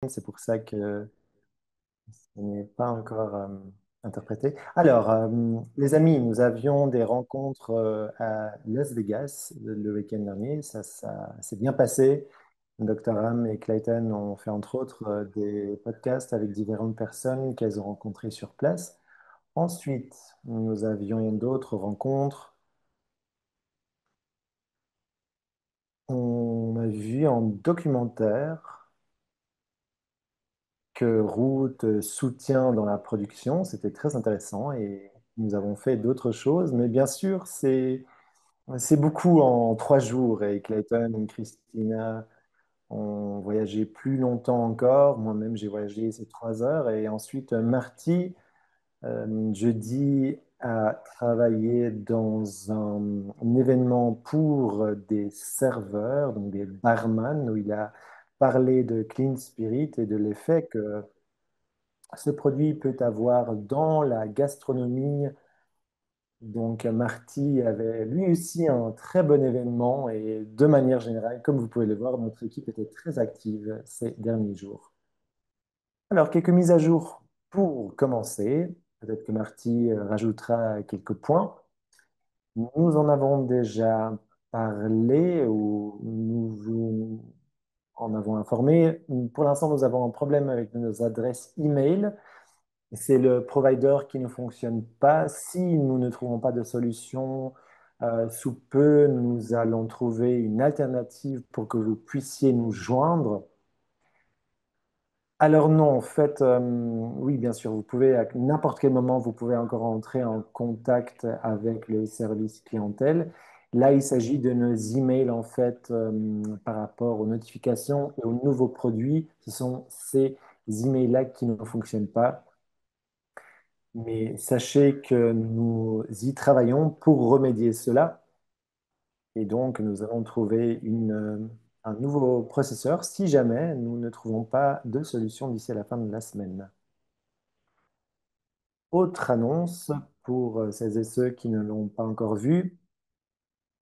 C'est pour ça que ce n'est pas encore interprété. Alors, les amis, nous avions des rencontres à Las Vegas le week-end dernier. Ça s'est bien passé. Dr. Ham et Clayton ont fait entre autres des podcasts avec différentes personnes qu'elles ont rencontrées sur place. Ensuite, nous avions d'autres rencontres. On a vu en documentaire que Root soutient dans la production. C'était très intéressant et nous avons fait d'autres choses. Mais bien sûr, c'est beaucoup en 3 jours et Clayton et Christina ont voyagé plus longtemps encore. Moi-même, j'ai voyagé ces 3 heures. Et ensuite, Marty, jeudi, a travaillé dans un événement pour des serveurs, donc des barman, où il a parlé de Clean Spirit et de l'effet que ce produit peut avoir dans la gastronomie. Donc, Marty avait lui aussi un très bon événement et de manière générale, comme vous pouvez le voir, notre équipe était très active ces derniers jours. Alors, quelques mises à jour pour commencer. Peut-être que Marty rajoutera quelques points. Nous en avons déjà parlé ou nous vous en avons informé. Pour l'instant, nous avons un problème avec nos adresses email. C'est le provider qui ne fonctionne pas. Si nous ne trouvons pas de solution, sous peu, nous allons trouver une alternative pour que vous puissiez nous joindre. Alors non, en fait, oui, bien sûr, vous pouvez, à n'importe quel moment, vous pouvez encore entrer en contact avec le service clientèle. Là, il s'agit de nos emails, en fait, par rapport aux notifications et aux nouveaux produits. Ce sont ces emails-là qui ne fonctionnent pas. Mais sachez que nous y travaillons pour remédier cela. Et donc, nous allons trouver un nouveau processeur si jamais nous ne trouvons pas de solution d'ici à la fin de la semaine. Autre annonce pour celles et ceux qui ne l'ont pas encore vu,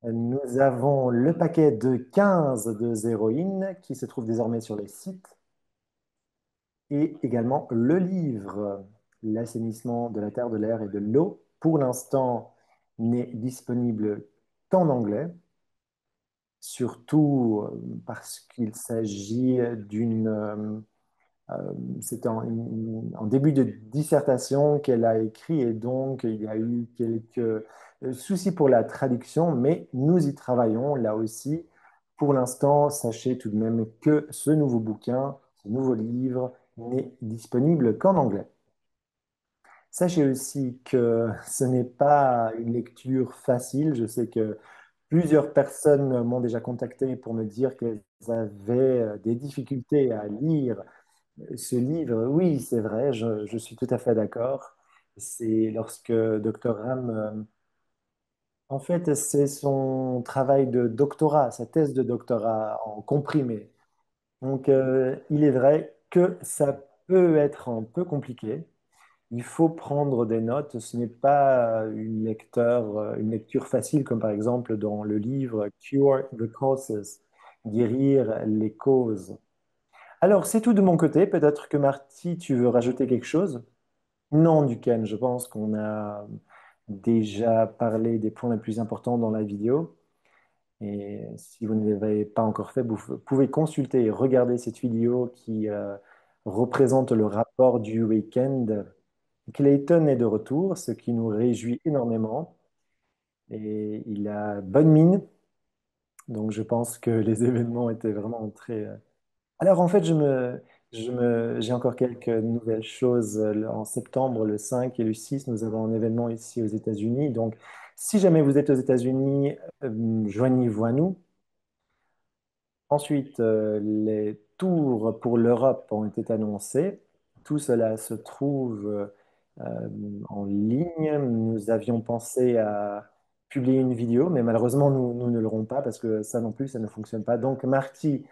nous avons le paquet de 15 de héroïne qui se trouve désormais sur les sites et également le livre L'assainissement de la terre, de l'air et de l'eau. Pour l'instant, n'est disponible qu'en anglais, surtout parce qu'il s'agit c'était en début de dissertation qu'elle a écrit et donc il y a eu quelques soucis pour la traduction, mais nous y travaillons là aussi. Pour l'instant, sachez tout de même que ce nouveau bouquin, ce nouveau livre n'est disponible qu'en anglais. Sachez aussi que ce n'est pas une lecture facile. Je sais que plusieurs personnes m'ont déjà contacté pour me dire qu'elles avaient des difficultés à lire ce livre. Oui, c'est vrai, je suis tout à fait d'accord. C'est lorsque Dr. Ram, en fait, c'est son travail de doctorat, sa thèse de doctorat en comprimé. Donc, il est vrai que ça peut être un peu compliqué. Il faut prendre des notes. Ce n'est pas une lecture facile, comme par exemple dans le livre Cure the Causes, guérir les causes. Alors, c'est tout de mon côté. Peut-être que Marty, tu veux rajouter quelque chose? Non, Duquesne, je pense qu'on a déjà parlé des points les plus importants dans la vidéo. Et si vous ne l'avez pas encore fait, vous pouvez consulter et regarder cette vidéo qui représente le rapport du week-end. Clayton est de retour, ce qui nous réjouit énormément. Et il a bonne mine. Donc, je pense que les événements étaient vraiment très, alors, en fait, j'ai encore quelques nouvelles choses. En septembre, le 5 et le 6, nous avons un événement ici aux États-Unis. Donc, si jamais vous êtes aux États-Unis, joignez-vous à nous. Ensuite, les tours pour l'Europe ont été annoncés. Tout cela se trouve en ligne. Nous avions pensé à publier une vidéo, mais malheureusement, nous ne l'aurons pas parce que ça non plus, ça ne fonctionne pas. Donc, Marty,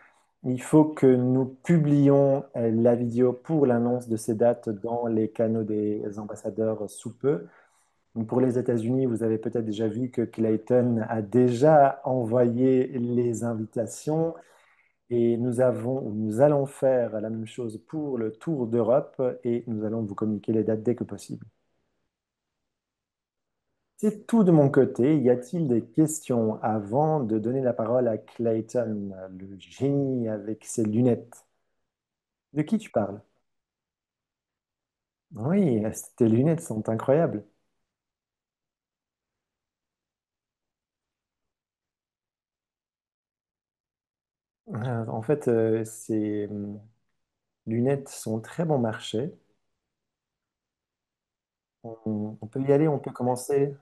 il faut que nous publions la vidéo pour l'annonce de ces dates dans les canaux des ambassadeurs sous peu. Pour les États-Unis, vous avez peut-être déjà vu que Clayton a déjà envoyé les invitations. Et nous allons faire la même chose pour le Tour d'Europe et nous allons vous communiquer les dates dès que possible. C'est tout de mon côté. Y a-t-il des questions avant de donner la parole à Clayton, le génie avec ses lunettes? De qui tu parles? Oui, tes lunettes sont incroyables. En fait, ces lunettes sont très bon marché. On peut y aller, on peut commencer.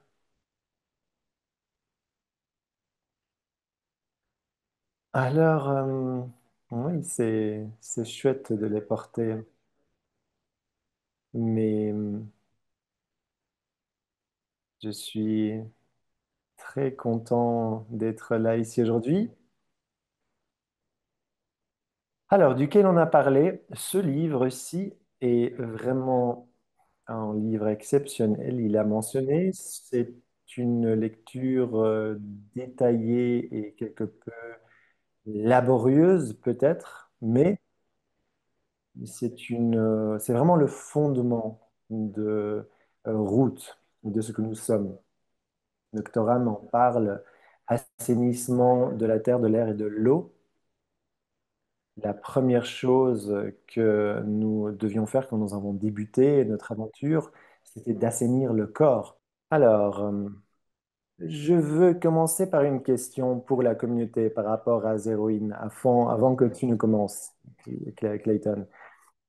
Alors, oui, c'est chouette de les porter, mais je suis très content d'être là ici aujourd'hui. Alors, duquel on a parlé, ce livre-ci est vraiment un livre exceptionnel. Il a mentionné, c'est une lecture détaillée et quelque peu laborieuse peut-être, mais c'est vraiment le fondement de route de ce que nous sommes. Docteur Ham en parle, assainissement de la terre, de l'air et de l'eau. La première chose que nous devions faire quand nous avons débuté notre aventure, c'était d'assainir le corps. Alors, je veux commencer par une question pour la communauté par rapport à Zéroïne, avant que tu ne commences, Clayton.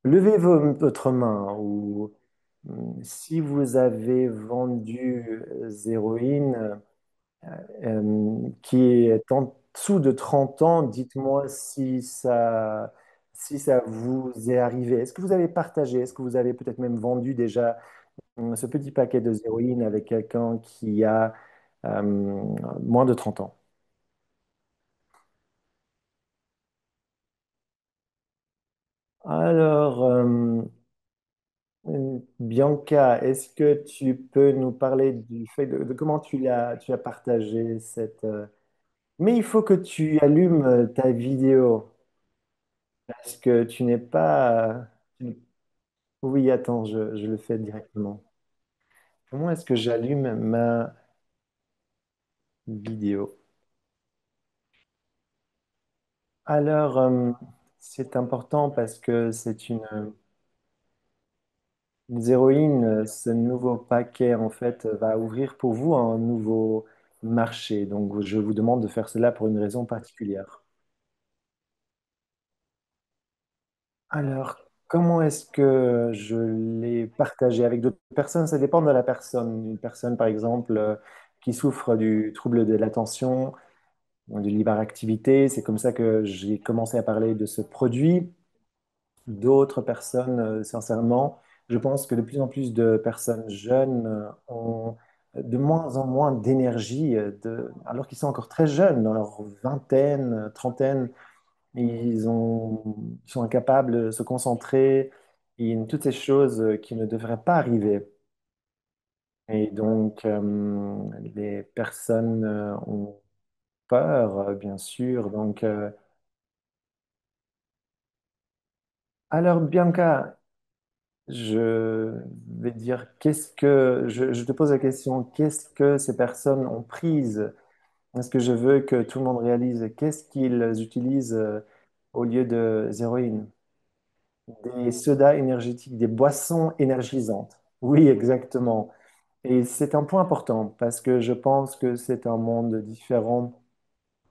Levez votre main ou si vous avez vendu Zéroïne qui est en dessous de 30 ans, dites-moi si ça vous est arrivé. Est-ce que vous avez partagé, est-ce que vous avez peut-être même vendu déjà ce petit paquet de Zéroïne avec quelqu'un qui a moins de 30 ans? Alors, Bianca, est-ce que tu peux nous parler du fait de comment tu as partagé cette... Mais il faut que tu allumes ta vidéo parce que tu n'es pas... Oui, attends, je le fais directement. Comment est-ce que j'allume ma vidéo? Alors, c'est important parce que c'est une héroïne. Ce nouveau paquet, en fait, va ouvrir pour vous un nouveau marché. Donc, je vous demande de faire cela pour une raison particulière. Alors, comment est-ce que je l'ai partagé avec d'autres personnes? Ça dépend de la personne. Une personne, par exemple, qui souffre du trouble de l'attention, de l'hyperactivité, c'est comme ça que j'ai commencé à parler de ce produit. D'autres personnes, sincèrement, je pense que de plus en plus de personnes jeunes ont de moins en moins d'énergie, alors qu'ils sont encore très jeunes, dans leur vingtaine, trentaine, ils sont incapables de se concentrer, et toutes ces choses qui ne devraient pas arriver. Et donc, les personnes ont peur, bien sûr. Donc, alors, Bianca, je vais dire, je te pose la question, qu'est-ce que ces personnes ont prise? Est-ce que je veux que tout le monde réalise qu'est-ce qu'ils utilisent au lieu de zéroïne? Des sodas énergétiques, des boissons énergisantes. Oui, exactement. Et c'est un point important parce que je pense que c'est un monde différent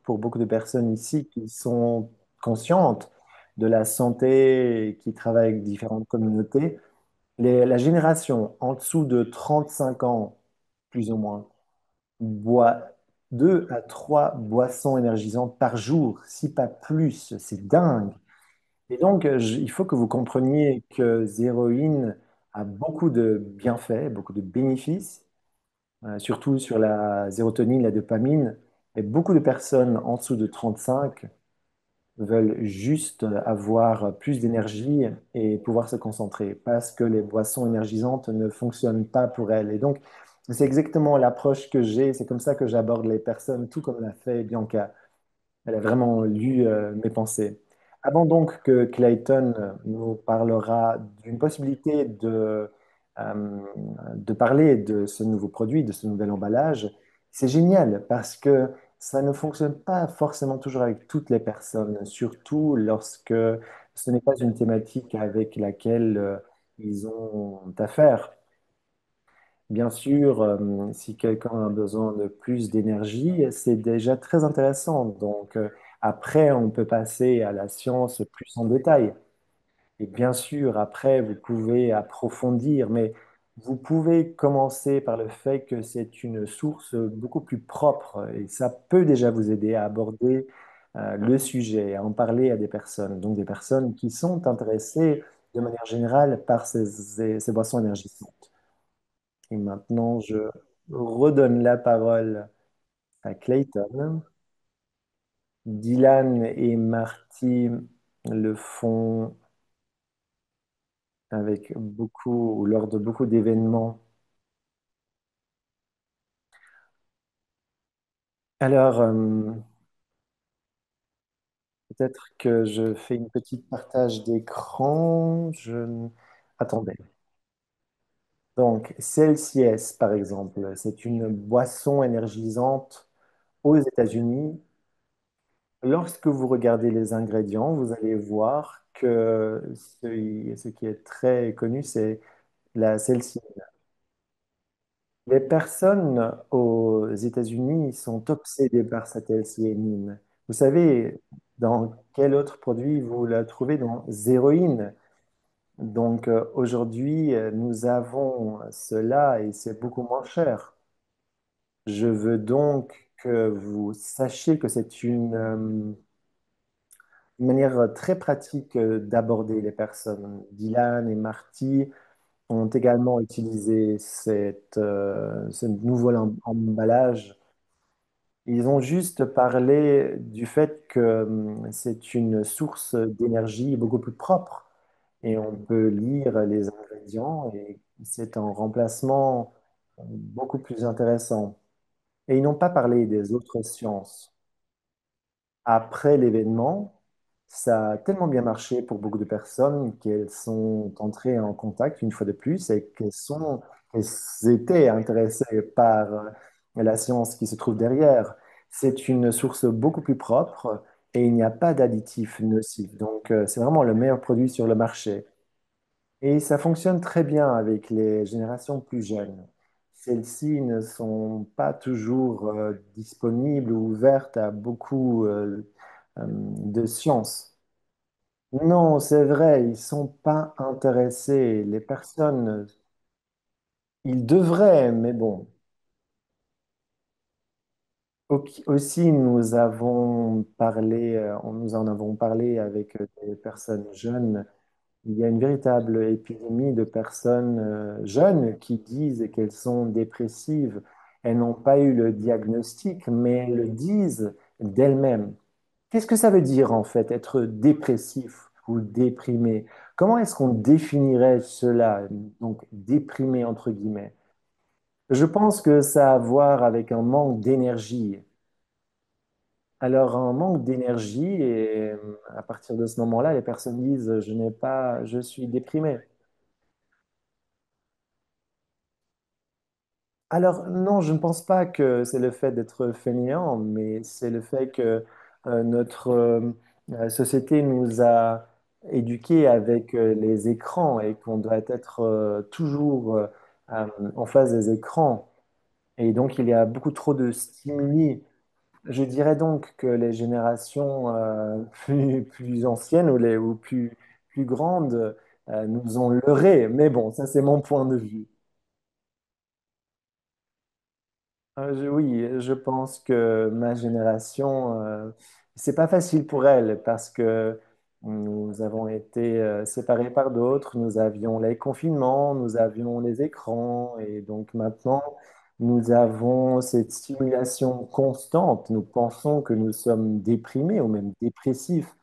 pour beaucoup de personnes ici qui sont conscientes de la santé et qui travaillent avec différentes communautés. La génération en dessous de 35 ans, plus ou moins, boit 2 à 3 boissons énergisantes par jour, si pas plus. C'est dingue. Et donc, il faut que vous compreniez que Zéroïne a beaucoup de bienfaits, beaucoup de bénéfices, surtout sur la sérotonine, la dopamine. Et beaucoup de personnes en dessous de 35 veulent juste avoir plus d'énergie et pouvoir se concentrer parce que les boissons énergisantes ne fonctionnent pas pour elles. Et donc, c'est exactement l'approche que j'ai, c'est comme ça que j'aborde les personnes, tout comme l'a fait Bianca. Elle a vraiment lu mes pensées. Avant donc que Clayton nous parlera d'une possibilité euh, de parler de ce nouveau produit, de ce nouvel emballage, c'est génial parce que ça ne fonctionne pas forcément toujours avec toutes les personnes, surtout lorsque ce n'est pas une thématique avec laquelle ils ont affaire. Bien sûr, si quelqu'un a besoin de plus d'énergie, c'est déjà très intéressant. Donc, après, on peut passer à la science plus en détail. Et bien sûr, après, vous pouvez approfondir, mais vous pouvez commencer par le fait que c'est une source beaucoup plus propre et ça peut déjà vous aider à aborder le sujet, à en parler à des personnes, donc des personnes qui sont intéressées de manière générale par ces boissons énergisantes. Et maintenant, je redonne la parole à Clayton. Dylan et Marty le font avec beaucoup, ou lors de beaucoup d'événements. Alors, peut-être que je fais une petite partage d'écran. Attendez. Donc, Celsius, par exemple, c'est une boisson énergisante aux États-Unis. Lorsque vous regardez les ingrédients, vous allez voir que ce qui est très connu, c'est la Celsius. Les personnes aux États-Unis sont obsédées par cette L-cyénine. Vous savez, dans quel autre produit vous la trouvez? Dans Zéroïne. Donc aujourd'hui, nous avons cela et c'est beaucoup moins cher. Je veux donc que vous sachiez que c'est une manière très pratique d'aborder les personnes. Dylan et Marty ont également utilisé ce nouveau emballage. Ils ont juste parlé du fait que c'est une source d'énergie beaucoup plus propre et on peut lire les ingrédients et c'est un remplacement beaucoup plus intéressant. Et ils n'ont pas parlé des autres sciences. Après l'événement, ça a tellement bien marché pour beaucoup de personnes qu'elles sont entrées en contact une fois de plus et qu'elles étaient intéressées par la science qui se trouve derrière. C'est une source beaucoup plus propre et il n'y a pas d'additifs nocifs. Donc, c'est vraiment le meilleur produit sur le marché. Et ça fonctionne très bien avec les générations plus jeunes. Celles-ci ne sont pas toujours disponibles ou ouvertes à beaucoup de sciences. Non, c'est vrai, ils sont pas intéressés. Les personnes, ils devraient, mais bon. Aussi, nous avons parlé, nous en avons parlé avec des personnes jeunes. Il y a une véritable épidémie de personnes jeunes qui disent qu'elles sont dépressives. Elles n'ont pas eu le diagnostic, mais elles le disent d'elles-mêmes. Qu'est-ce que ça veut dire en fait, être dépressif ou déprimé? Comment est-ce qu'on définirait cela, donc déprimé entre guillemets? Je pense que ça a à voir avec un manque d'énergie. Alors, un manque d'énergie, et à partir de ce moment-là, les personnes disent, je n'ai pas, je suis déprimé. Alors, non, je ne pense pas que c'est le fait d'être fainéant, mais c'est le fait que notre société nous a éduqués avec les écrans et qu'on doit être toujours en face des écrans. Et donc, il y a beaucoup trop de stimuli. Je dirais donc que les générations plus anciennes ou plus grandes nous ont leurrés. Mais bon, ça, c'est mon point de vue. Oui, je pense que ma génération, c'est pas facile pour elle parce que nous avons été séparés par d'autres, nous avions les confinements, nous avions les écrans et donc maintenant nous avons cette stimulation constante. Nous pensons que nous sommes déprimés ou même dépressifs.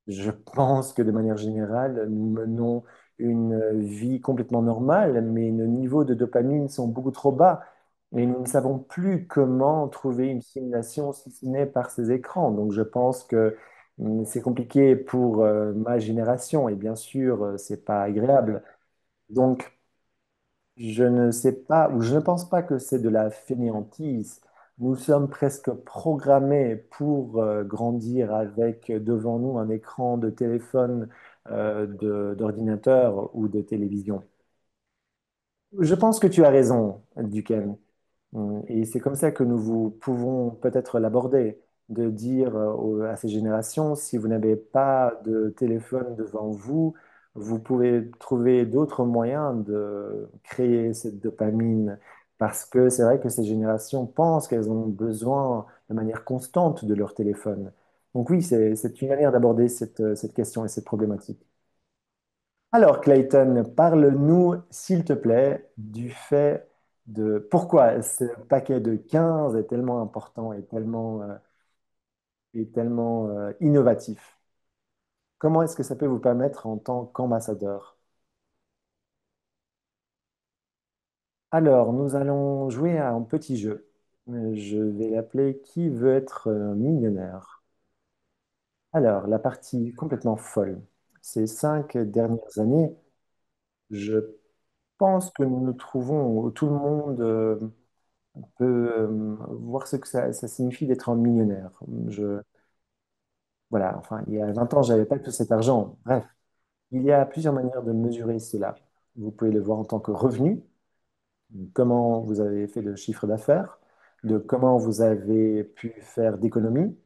Je pense que de manière générale, nous menons une vie complètement normale, mais nos niveaux de dopamine sont beaucoup trop bas. Et nous ne savons plus comment trouver une simulation si ce n'est par ces écrans. Donc je pense que c'est compliqué pour ma génération et bien sûr, c'est pas agréable. Donc je ne sais pas, ou je ne pense pas que c'est de la fainéantise. Nous sommes presque programmés pour grandir avec devant nous un écran de téléphone, d'ordinateur ou de télévision. Je pense que tu as raison, Duquesne. Et c'est comme ça que pouvons peut-être l'aborder, de dire à ces générations, si vous n'avez pas de téléphone devant vous, vous pouvez trouver d'autres moyens de créer cette dopamine, parce que c'est vrai que ces générations pensent qu'elles ont besoin de manière constante de leur téléphone. Donc oui, c'est une manière d'aborder cette question et cette problématique. Alors, Clayton, parle-nous, s'il te plaît, du fait de pourquoi ce paquet de 15 est tellement important et tellement innovatif. Comment est-ce que ça peut vous permettre en tant qu'ambassadeur? Alors, nous allons jouer à un petit jeu. Je vais l'appeler Qui veut être millionnaire? Alors, la partie complètement folle. Ces 5 dernières années, je pense que nous nous trouvons, où tout le monde peut voir ce que ça signifie d'être un millionnaire. Voilà, enfin, il y a 20 ans, j'avais pas tout cet argent. Bref, il y a plusieurs manières de mesurer cela. Vous pouvez le voir en tant que revenu, comment vous avez fait de chiffre d'affaires, de comment vous avez pu faire d'économies.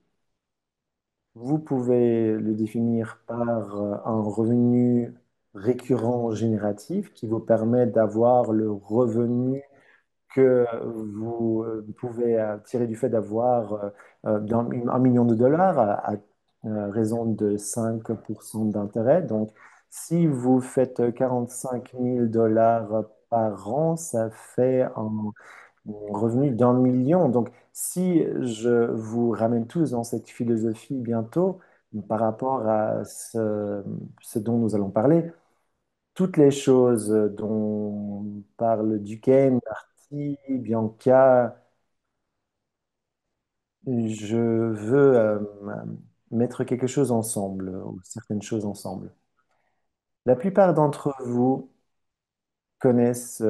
Vous pouvez le définir par un revenu récurrent génératif qui vous permet d'avoir le revenu que vous pouvez tirer du fait d'avoir 1 million de dollars à raison de 5% d'intérêt. Donc, si vous faites 45 000 dollars par an, ça fait un revenu d'1 million. Donc, si je vous ramène tous dans cette philosophie bientôt, par rapport à ce dont nous allons parler, toutes les choses dont parle Duquesne, Marty, Bianca, je veux mettre quelque chose ensemble, ou certaines choses ensemble. La plupart d'entre vous connaissent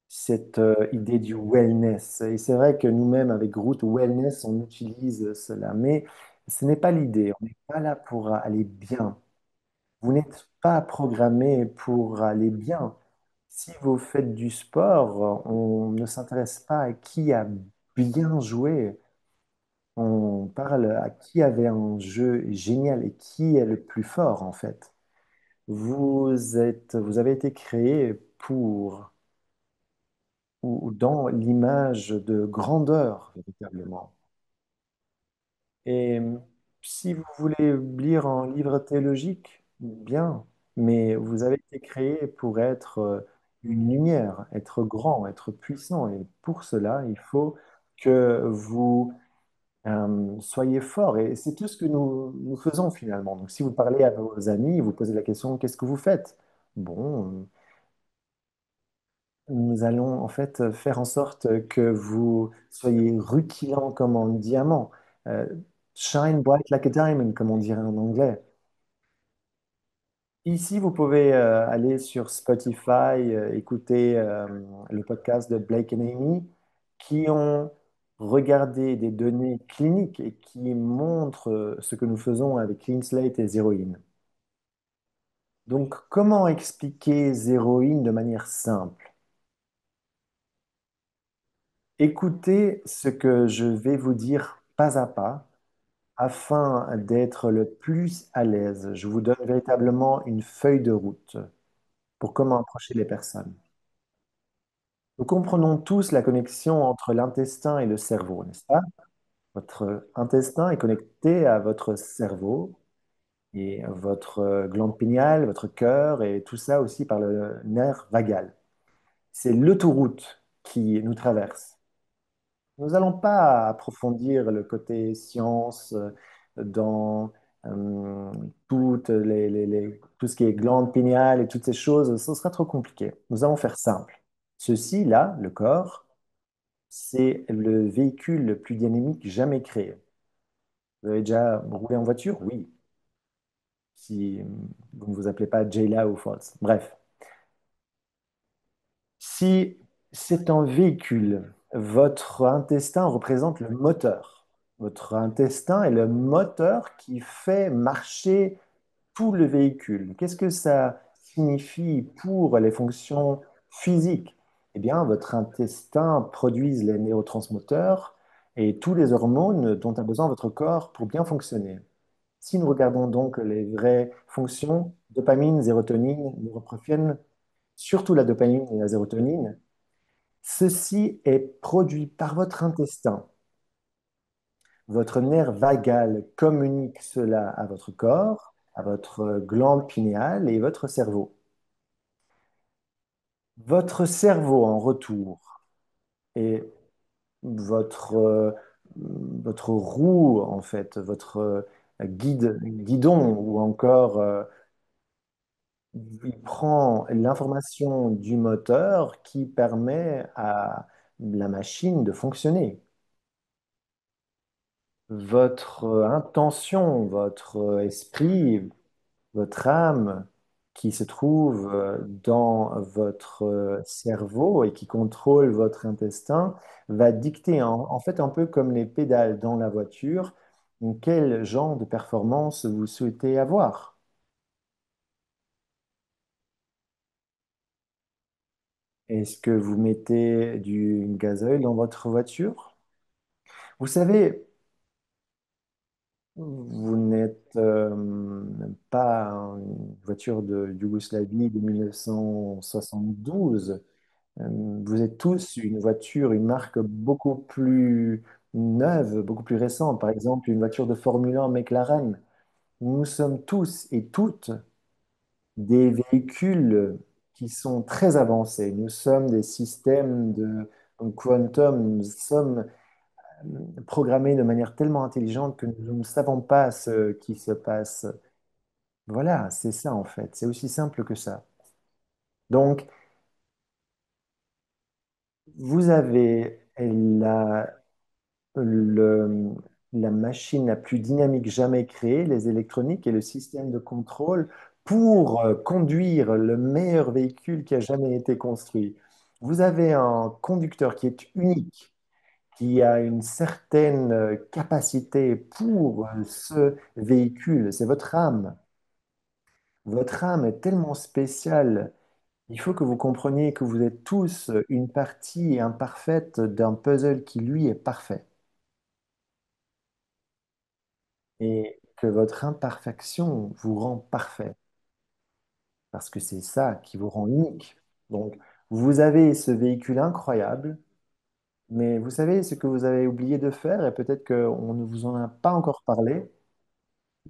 cette idée du wellness. Et c'est vrai que nous-mêmes, avec Root Wellness, on utilise cela. Mais ce n'est pas l'idée. On n'est pas là pour aller bien. Vous n'êtes pas programmé pour aller bien. Si vous faites du sport, on ne s'intéresse pas à qui a bien joué. On parle à qui avait un jeu génial et qui est le plus fort en fait. Vous avez été créé pour ou dans l'image de grandeur véritablement. Et si vous voulez lire un livre théologique, bien, mais vous avez été créé pour être une lumière, être grand, être puissant. Et pour cela, il faut que vous soyez fort. Et c'est tout ce que nous faisons finalement. Donc, si vous parlez à vos amis, vous posez la question, qu'est-ce que vous faites? Bon, nous allons en fait faire en sorte que vous soyez rutilant comme un diamant. Euh, Shine bright like a diamond, comme on dirait en anglais. Ici, vous pouvez aller sur Spotify, écouter le podcast de Blake et Amy qui ont regardé des données cliniques et qui montrent ce que nous faisons avec Clean Slate et Zeroin. Donc, comment expliquer Zeroin de manière simple? Écoutez ce que je vais vous dire pas à pas afin d'être le plus à l'aise. Je vous donne véritablement une feuille de route pour comment approcher les personnes. Nous comprenons tous la connexion entre l'intestin et le cerveau, n'est-ce pas? Votre intestin est connecté à votre cerveau et votre glande pinéale, votre cœur et tout ça aussi par le nerf vagal. C'est l'autoroute qui nous traverse. Nous n'allons pas approfondir le côté science dans euh, tout ce qui est glande pinéale et toutes ces choses. Ce sera trop compliqué. Nous allons faire simple. Ceci-là, le corps, c'est le véhicule le plus dynamique jamais créé. Vous avez déjà roulé en voiture? Oui, si vous ne vous appelez pas Jayla ou Falls. Bref, si c'est un véhicule, votre intestin représente le moteur. Votre intestin est le moteur qui fait marcher tout le véhicule. Qu'est-ce que ça signifie pour les fonctions physiques? Eh bien, votre intestin produit les neurotransmetteurs et tous les hormones dont a besoin votre corps pour bien fonctionner. Si nous regardons donc les vraies fonctions, dopamine, sérotonine, neuropropienne, surtout la dopamine et la sérotonine, ceci est produit par votre intestin. Votre nerf vagal communique cela à votre corps, à votre glande pinéale et votre cerveau. Votre cerveau, en retour, et votre roue, en fait, votre guidon, ou encore, il prend l'information du moteur qui permet à la machine de fonctionner. Votre intention, votre esprit, votre âme qui se trouve dans votre cerveau et qui contrôle votre intestin va dicter, en fait, un peu comme les pédales dans la voiture, quel genre de performance vous souhaitez avoir. Est-ce que vous mettez du gasoil dans votre voiture? Vous savez, vous n'êtes pas une voiture de Yougoslavie de 1972. Euh, Vous êtes tous une voiture, une marque beaucoup plus neuve, beaucoup plus récente. Par exemple, une voiture de Formule 1 McLaren. Nous sommes tous et toutes des véhicules qui sont très avancés. Nous sommes des systèmes de quantum. Nous sommes programmés de manière tellement intelligente que nous ne savons pas ce qui se passe. Voilà, c'est ça en fait. C'est aussi simple que ça. Donc, vous avez le- la machine la plus dynamique jamais créée, les électroniques et le système de contrôle pour conduire le meilleur véhicule qui a jamais été construit. Vous avez un conducteur qui est unique, qui a une certaine capacité pour ce véhicule. C'est votre âme. Votre âme est tellement spéciale. Il faut que vous compreniez que vous êtes tous une partie imparfaite d'un puzzle qui, lui, est parfait. Et que votre imperfection vous rend parfait, parce que c'est ça qui vous rend unique. Donc, vous avez ce véhicule incroyable, mais vous savez ce que vous avez oublié de faire, et peut-être qu'on ne vous en a pas encore parlé,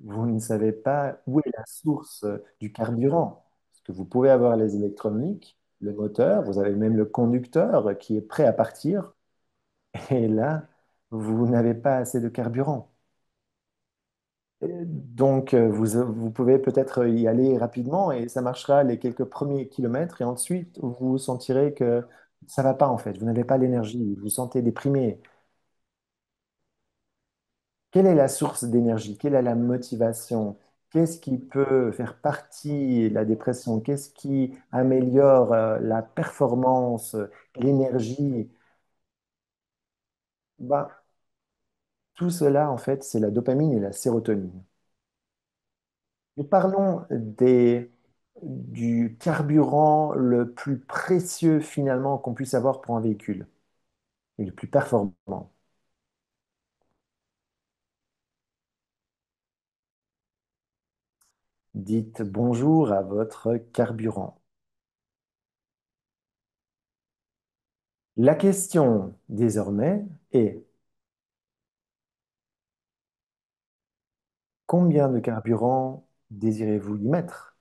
vous ne savez pas où est la source du carburant. Parce que vous pouvez avoir les électroniques, le moteur, vous avez même le conducteur qui est prêt à partir, et là, vous n'avez pas assez de carburant. Donc, vous pouvez peut-être y aller rapidement et ça marchera les quelques premiers kilomètres et ensuite, vous sentirez que ça va pas en fait. Vous n'avez pas l'énergie, vous vous sentez déprimé. Quelle est la source d'énergie? Quelle est la motivation? Qu'est-ce qui peut faire partie de la dépression? Qu'est-ce qui améliore la performance, l'énergie? Bah, tout cela, en fait, c'est la dopamine et la sérotonine. Nous parlons du carburant le plus précieux finalement qu'on puisse avoir pour un véhicule et le plus performant. Dites bonjour à votre carburant. La question désormais est combien de carburant désirez-vous y mettre?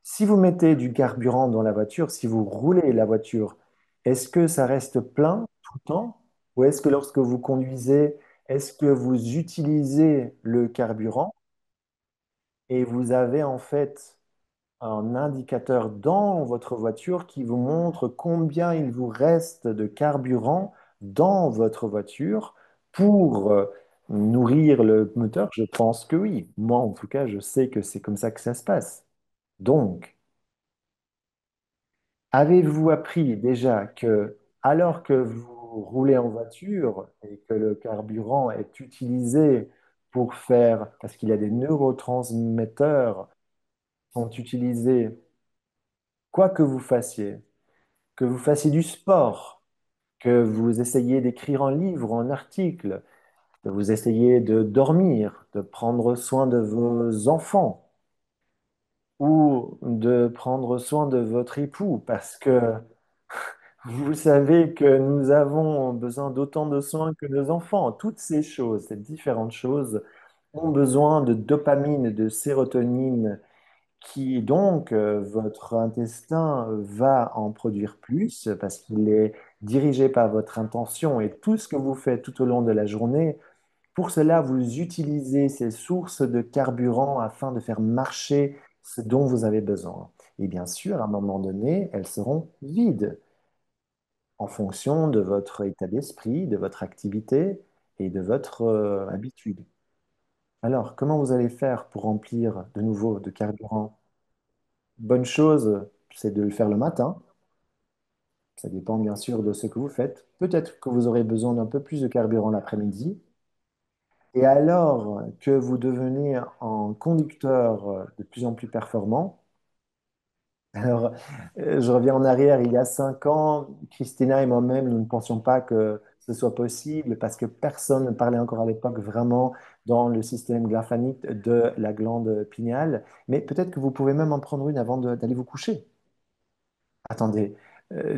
Si vous mettez du carburant dans la voiture, si vous roulez la voiture, est-ce que ça reste plein tout le temps? Ou est-ce que lorsque vous conduisez, est-ce que vous utilisez le carburant et vous avez en fait un indicateur dans votre voiture qui vous montre combien il vous reste de carburant dans votre voiture pour nourrir le moteur? Je pense que oui. Moi, en tout cas, je sais que c'est comme ça que ça se passe. Donc, avez-vous appris déjà que alors que vous roulez en voiture et que le carburant est utilisé pour faire, parce qu'il y a des neurotransmetteurs qui sont utilisés, quoi que vous fassiez du sport, que vous essayiez d'écrire un livre ou un article, que vous essayiez de dormir, de prendre soin de vos enfants ou de prendre soin de votre époux, parce que vous savez que nous avons besoin d'autant de soins que nos enfants. Toutes ces choses, ces différentes choses, ont besoin de dopamine, de sérotonine, qui donc, votre intestin va en produire plus parce qu'il est dirigé par votre intention et tout ce que vous faites tout au long de la journée. Pour cela, vous utilisez ces sources de carburant afin de faire marcher ce dont vous avez besoin. Et bien sûr, à un moment donné, elles seront vides en fonction de votre état d'esprit, de votre activité et de votre habitude. Alors, comment vous allez faire pour remplir de nouveau de carburant? Bonne chose, c'est de le faire le matin. Ça dépend bien sûr de ce que vous faites. Peut-être que vous aurez besoin d'un peu plus de carburant l'après-midi. Et alors que vous devenez un conducteur de plus en plus performant, alors je reviens en arrière, il y a 5 ans, Christina et moi-même, nous ne pensions pas que ce soit possible parce que personne ne parlait encore à l'époque vraiment dans le système glymphatique de la glande pinéale. Mais peut-être que vous pouvez même en prendre une avant d'aller vous coucher. Attendez,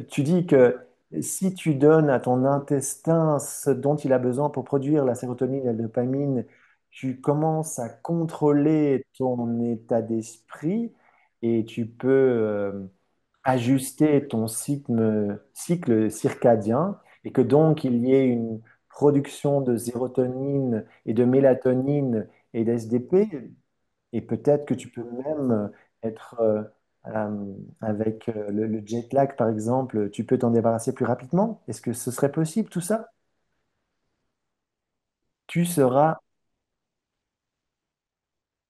tu dis que si tu donnes à ton intestin ce dont il a besoin pour produire la sérotonine et la dopamine, tu commences à contrôler ton état d'esprit et tu peux ajuster ton cycle circadien et que donc il y ait une production de sérotonine et de mélatonine et d'SDP et peut-être que tu peux même être avec le jet lag, par exemple, tu peux t'en débarrasser plus rapidement. Est-ce que ce serait possible, tout ça? Tu seras,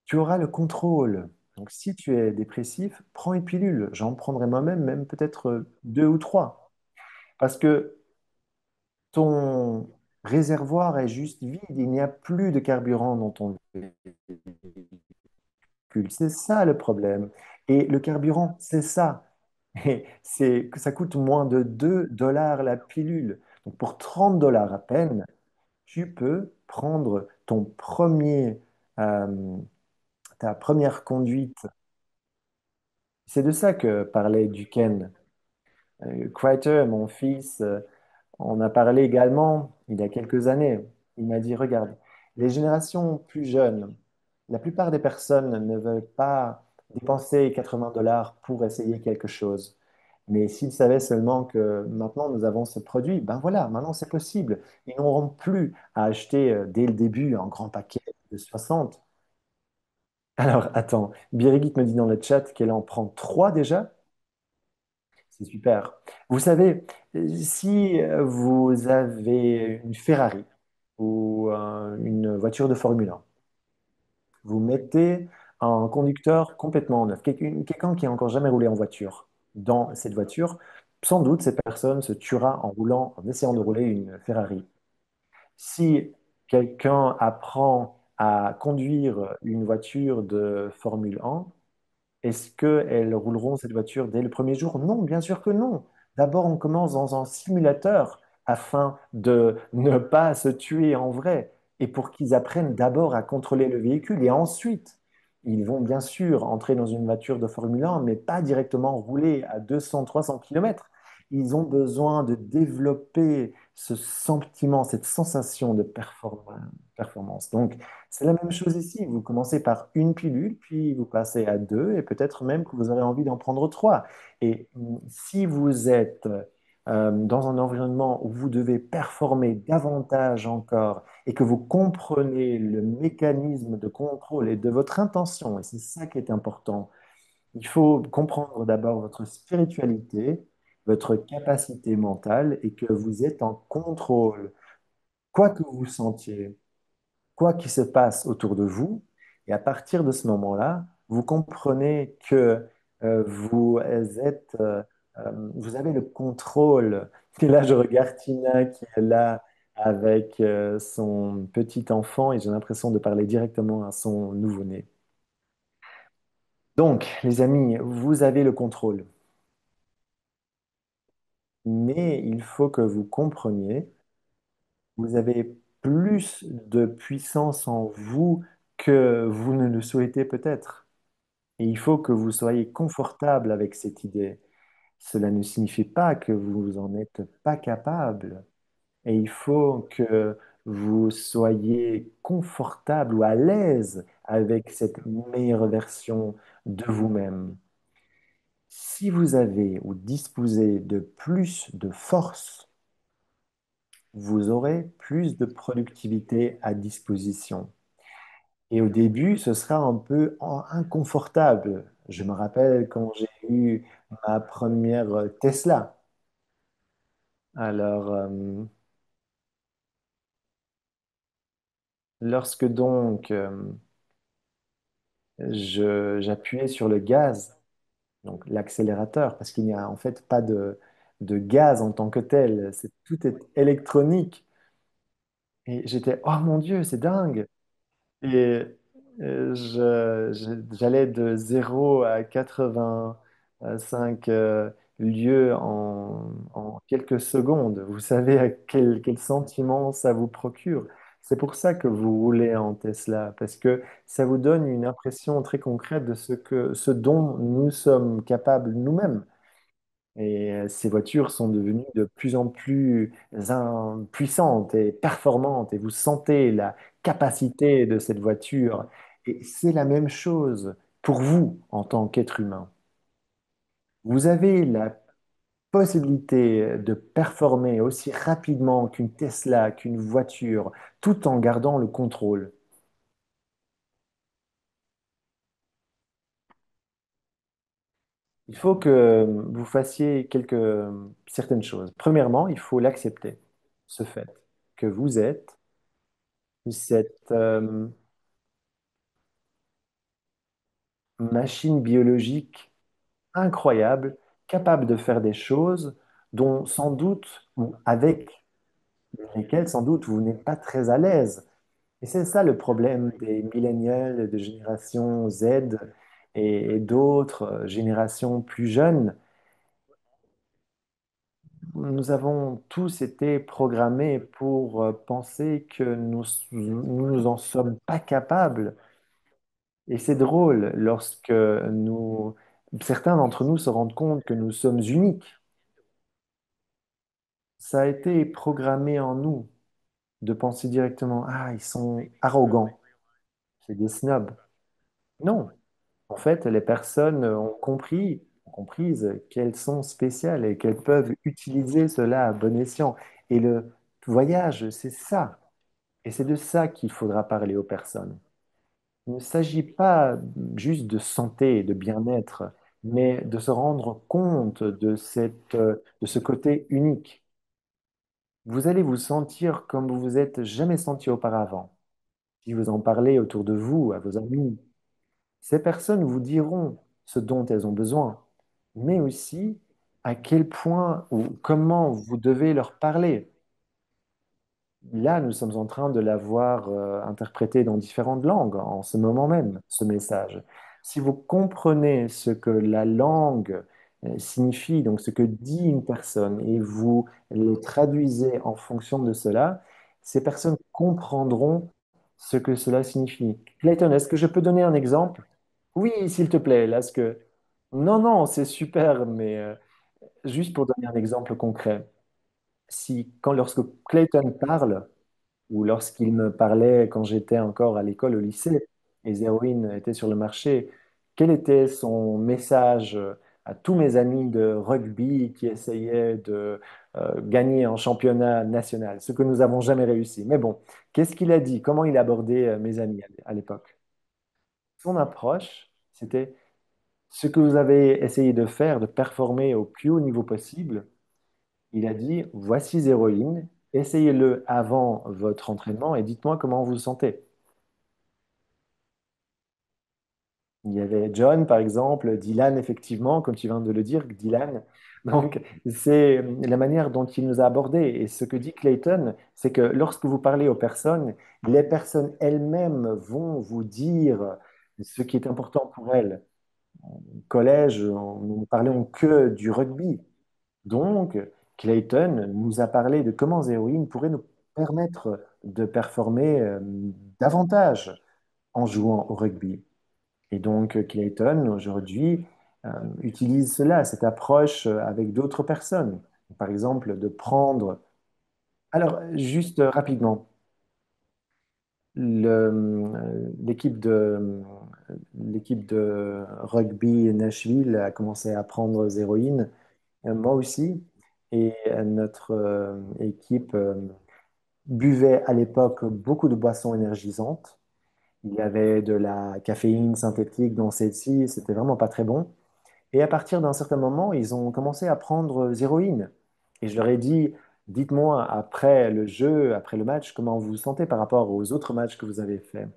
tu auras le contrôle. Donc, si tu es dépressif, prends une pilule. J'en prendrai moi-même, même peut-être deux ou trois. Parce que ton réservoir est juste vide. Il n'y a plus de carburant dans ton véhicule. C'est ça le problème. Et le carburant, c'est ça. Et c'est que ça coûte moins de 2 dollars la pilule. Donc pour 30 dollars à peine, tu peux prendre euh, ta première conduite. C'est de ça que parlait Duquesne. Criter, mon fils, on a parlé également il y a quelques années. Il m'a dit, regarde, les générations plus jeunes, la plupart des personnes ne veulent pas dépenser 80 dollars pour essayer quelque chose. Mais s'ils savaient seulement que maintenant nous avons ce produit, ben voilà, maintenant c'est possible. Ils n'auront plus à acheter dès le début un grand paquet de 60. Alors attends, Birgit me dit dans le chat qu'elle en prend 3 déjà. C'est super. Vous savez, si vous avez une Ferrari ou une voiture de Formule 1, vous mettez un conducteur complètement neuf, quelqu'un qui n'a encore jamais roulé en voiture dans cette voiture, sans doute cette personne se tuera en roulant, en essayant de rouler une Ferrari. Si quelqu'un apprend à conduire une voiture de Formule 1, est-ce qu'elles rouleront cette voiture dès le premier jour? Non, bien sûr que non. D'abord, on commence dans un simulateur afin de ne pas se tuer en vrai et pour qu'ils apprennent d'abord à contrôler le véhicule et ensuite, ils vont bien sûr entrer dans une voiture de Formule 1, mais pas directement rouler à 200-300 km. Ils ont besoin de développer ce sentiment, cette sensation de performance. Donc, c'est la même chose ici. Vous commencez par une pilule, puis vous passez à deux, et peut-être même que vous aurez envie d'en prendre trois. Et si vous êtes dans un environnement où vous devez performer davantage encore et que vous comprenez le mécanisme de contrôle et de votre intention, et c'est ça qui est important, Il faut comprendre d'abord votre spiritualité, votre capacité mentale et que vous êtes en contrôle. Quoi que vous sentiez, quoi qu'il se passe autour de vous, et à partir de ce moment-là, vous comprenez que vous avez le contrôle. Et là, je regarde Tina qui est là avec son petit enfant et j'ai l'impression de parler directement à son nouveau-né. Donc, les amis, vous avez le contrôle, mais il faut que vous compreniez, vous avez plus de puissance en vous que vous ne le souhaitez peut-être. Et il faut que vous soyez confortable avec cette idée. Cela ne signifie pas que vous en êtes pas capable. Et il faut que vous soyez confortable ou à l'aise avec cette meilleure version de vous-même. Si vous avez ou disposez de plus de force, vous aurez plus de productivité à disposition. Et au début, ce sera un peu inconfortable. Je me rappelle quand j'ai eu ma première Tesla. Alors, lorsque donc j'appuyais sur le gaz, donc l'accélérateur, parce qu'il n'y a en fait pas de gaz en tant que tel, tout est électronique. Et j'étais, oh mon Dieu, c'est dingue! Et j'allais de 0 à 85 lieues en quelques secondes. Vous savez à quel sentiment ça vous procure. C'est pour ça que vous roulez en Tesla, parce que ça vous donne une impression très concrète de ce dont nous sommes capables nous-mêmes. Et ces voitures sont devenues de plus en plus puissantes et performantes. Et vous sentez la capacité de cette voiture. Et c'est la même chose pour vous en tant qu'être humain. Vous avez la possibilité de performer aussi rapidement qu'une Tesla, qu'une voiture, tout en gardant le contrôle. Il faut que vous fassiez certaines choses. Premièrement, il faut l'accepter, ce fait que vous êtes cette machine biologique incroyable, capable de faire des choses dont sans doute, ou avec lesquelles sans doute vous n'êtes pas très à l'aise. Et c'est ça le problème des millénials, de génération Z et d'autres générations plus jeunes. Nous avons tous été programmés pour penser que nous en sommes pas capables. Et c'est drôle lorsque certains d'entre nous se rendent compte que nous sommes uniques. Ça a été programmé en nous de penser directement, ah, ils sont arrogants, c'est des snobs. Non, en fait, les personnes ont comprise qu'elles sont spéciales et qu'elles peuvent utiliser cela à bon escient. Et le voyage, c'est ça. Et c'est de ça qu'il faudra parler aux personnes. Il ne s'agit pas juste de santé et de bien-être, mais de se rendre compte de ce côté unique. Vous allez vous sentir comme vous vous êtes jamais senti auparavant. Si vous en parlez autour de vous, à vos amis, ces personnes vous diront ce dont elles ont besoin, mais aussi à quel point ou comment vous devez leur parler. Là, nous sommes en train de l'avoir interprété dans différentes langues en ce moment même, ce message. Si vous comprenez ce que la langue signifie, donc ce que dit une personne, et vous le traduisez en fonction de cela, ces personnes comprendront ce que cela signifie. Clayton, est-ce que je peux donner un exemple? Oui, s'il te plaît. Là, Non, non, c'est super, mais juste pour donner un exemple concret. Lorsque Clayton parle, ou lorsqu'il me parlait quand j'étais encore à l'école, au lycée, les héroïnes étaient sur le marché, quel était son message à tous mes amis de rugby qui essayaient de gagner en championnat national, ce que nous n'avons jamais réussi. Mais bon, qu'est-ce qu'il a dit? Comment il abordait mes amis à l'époque? Son approche, c'était Ce que vous avez essayé de faire, de performer au plus haut niveau possible, il a dit, voici Zéroïne, essayez-le avant votre entraînement et dites-moi comment vous vous sentez. Il y avait John, par exemple, Dylan, effectivement, comme tu viens de le dire, Dylan. Donc, c'est la manière dont il nous a abordés. Et ce que dit Clayton, c'est que lorsque vous parlez aux personnes, les personnes elles-mêmes vont vous dire ce qui est important pour elles. Au collège, nous ne parlions que du rugby. Donc, Clayton nous a parlé de comment Zéroïne pourrait nous permettre de performer davantage en jouant au rugby. Et donc, Clayton, aujourd'hui, utilise cela, cette approche avec d'autres personnes. Par exemple, de prendre... Alors, juste rapidement, l'équipe de rugby Nashville a commencé à prendre Zéroïne, moi aussi, et notre équipe buvait à l'époque beaucoup de boissons énergisantes. Il y avait de la caféine synthétique dans celle-ci, c'était vraiment pas très bon. Et à partir d'un certain moment, ils ont commencé à prendre Zéroïne. Et je leur ai dit, dites-moi après le jeu, après le match, comment vous vous sentez par rapport aux autres matchs que vous avez faits.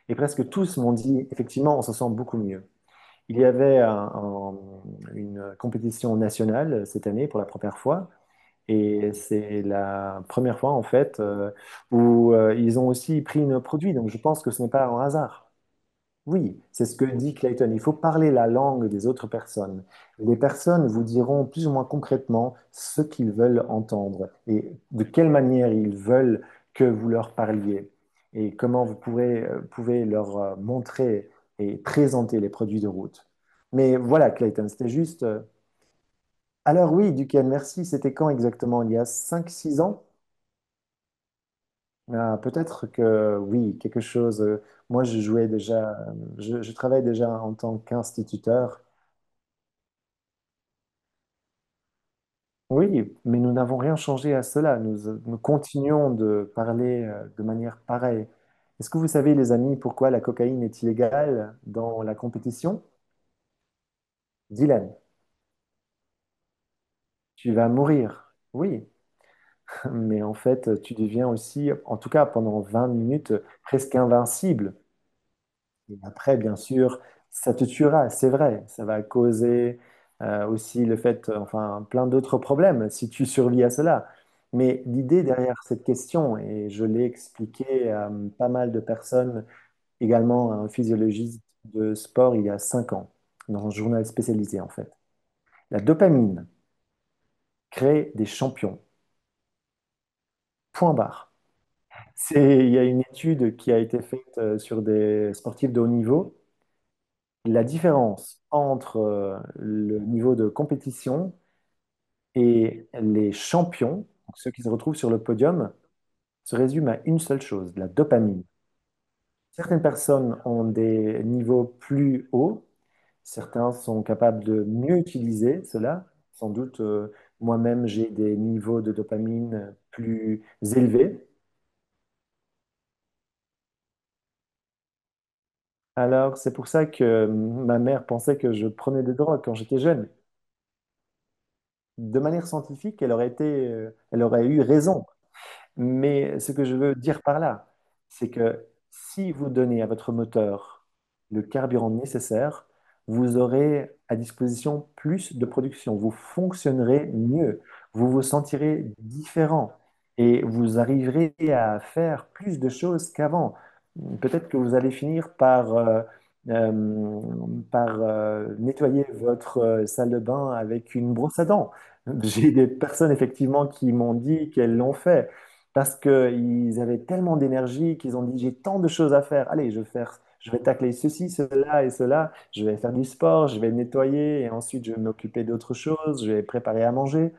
Et presque tous m'ont dit, effectivement, on se sent beaucoup mieux. Il y avait une compétition nationale cette année pour la première fois. Et c'est la première fois, en fait, où ils ont aussi pris nos produits. Donc, je pense que ce n'est pas un hasard. Oui, c'est ce que dit Clayton. Il faut parler la langue des autres personnes. Les personnes vous diront plus ou moins concrètement ce qu'ils veulent entendre et de quelle manière ils veulent que vous leur parliez et comment vous pouvez leur montrer et présenter les produits de route. Mais voilà, Clayton, c'était juste. Alors oui, Duquesne, merci. C'était quand exactement? Il y a 5, 6 ans? Ah, peut-être que oui, quelque chose. Moi, je jouais déjà, je travaille déjà en tant qu'instituteur. Oui, mais nous n'avons rien changé à cela. Nous continuons de parler de manière pareille. Est-ce que vous savez, les amis, pourquoi la cocaïne est illégale dans la compétition? Dylan, tu vas mourir. Oui, mais en fait, tu deviens aussi, en tout cas pendant 20 minutes, presque invincible. Et après, bien sûr, ça te tuera, c'est vrai. Ça va causer aussi le fait, enfin, plein d'autres problèmes si tu survis à cela. Mais l'idée derrière cette question, et je l'ai expliqué à pas mal de personnes, également à un physiologiste de sport il y a 5 ans, dans un journal spécialisé en fait. La dopamine crée des champions. Point barre. Il y a une étude qui a été faite sur des sportifs de haut niveau. La différence entre le niveau de compétition et les champions, donc ceux qui se retrouvent sur le podium, se résume à une seule chose, la dopamine. Certaines personnes ont des niveaux plus hauts, certains sont capables de mieux utiliser cela. Sans doute, moi-même, j'ai des niveaux de dopamine plus élevés. Alors, c'est pour ça que ma mère pensait que je prenais des drogues quand j'étais jeune. De manière scientifique, elle aurait eu raison. Mais ce que je veux dire par là, c'est que si vous donnez à votre moteur le carburant nécessaire, vous aurez à disposition plus de production, vous fonctionnerez mieux, vous vous sentirez différent et vous arriverez à faire plus de choses qu'avant. Peut-être que vous allez finir euh, par nettoyer votre salle de bain avec une brosse à dents. J'ai des personnes effectivement qui m'ont dit qu'elles l'ont fait parce qu'ils avaient tellement d'énergie qu'ils ont dit, j'ai tant de choses à faire. Allez, je vais tacler ceci, cela et cela. Je vais faire du sport, je vais nettoyer et ensuite je vais m'occuper d'autre chose. Je vais préparer à manger.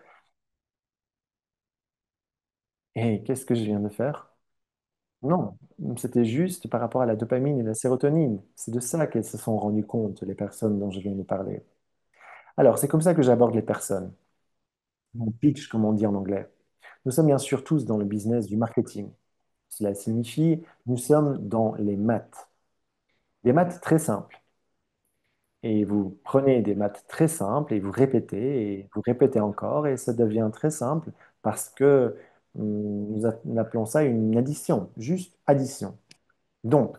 Et qu'est-ce que je viens de faire? Non, c'était juste par rapport à la dopamine et la sérotonine. C'est de ça qu'elles se sont rendues compte, les personnes dont je viens de parler. Alors, c'est comme ça que j'aborde les personnes. Mon pitch, comme on dit en anglais. Nous sommes bien sûr tous dans le business du marketing. Cela signifie, nous sommes dans les maths. Des maths très simples. Et vous prenez des maths très simples et vous répétez encore et ça devient très simple parce que nous appelons ça une addition, juste addition. Donc,